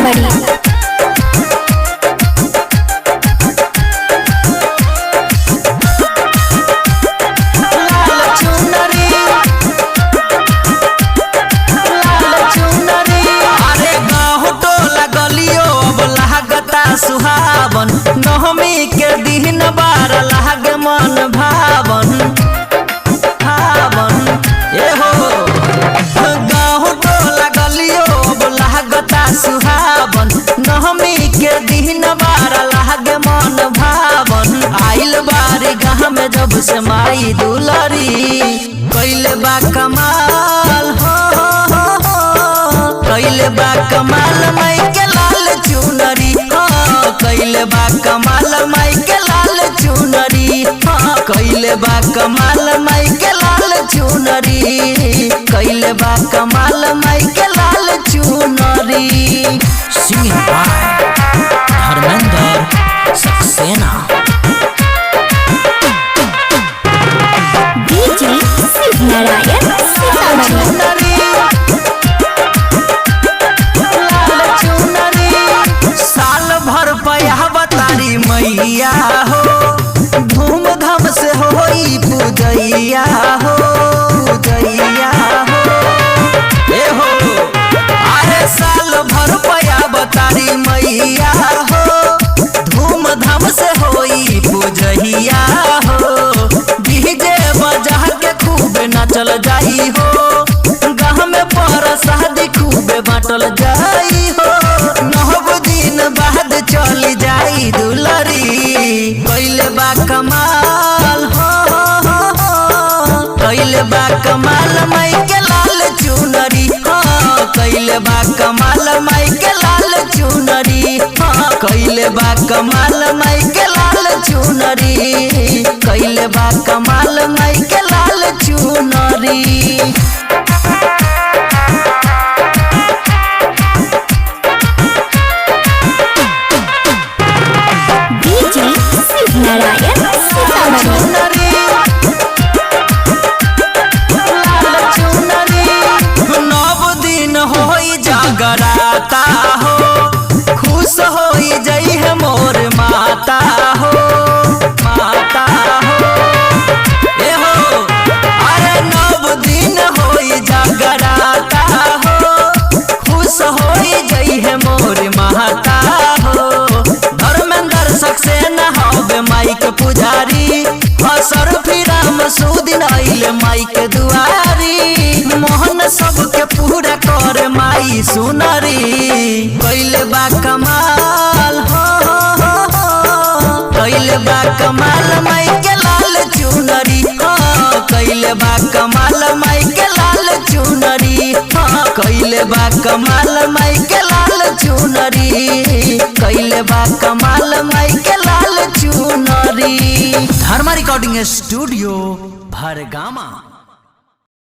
सीतामढ़ी। सुहावन नवमी के दिन बार लागे मन भावन भावन ए हो गाँव टोला गलियो लागता सुहावन नवमी के दिन बार लागे मन भावन आइल बारी गाँव में जब से माई दुलरी कैले बा कमाल हो कैले बा कमाल माई के लाल चुनरी कैले बा कमाल माई के लाल चुनरी कैले बा कमाल माई के लाल चुनरी कैले बा कमाल माई के लाल चुनरी। Singing by Dharmendra Saxena. DJ Shiv Narayan Sitamarhi. तारी मैया हो धूमधाम से होई पूजैया हो पूजैया हो ए हो अरे साल भर पया बतारी मैया हो धूमधाम से होई पूजैया हो डीजे बजा के खूब नाचल जाई हो गाँव में पर शादी खूब बाटल जाई हो नौ दिन बाद चली जाई दुलरी कैले बा कमाल हो कैले बा कमाल माई के लाल चुनरी कैले बा कमाल माई के लाल चुनरी कैले बा कमाल माई के लाल चुनरी कैले बा कमाल माई के लाल चुनरी। नारायण सीतामढ़ी। नव दिन होई जागराता हो खुश होई जई है मोर माता हो माता हो ए हो अरे नव दिन होई जागराता हो खुश होई जई है मोर माता हो धर्मेंद्र सक्सेना माई के पुजारी असर फिराम सुदिन आइले माई के दुआरी मोहन सबके पूरा कर माई सुनरी कैले बा कमाल हो कैले बा कमाल माई के लाल चुनरी कैले बा कमाल माई के लाल चुनरी कैले बा कमाल माई के लाल चुनरी कैले बा कमाल माई के लाल चुनरी। धर्मा रिकॉर्डिंग स्टूडियो भरगामा।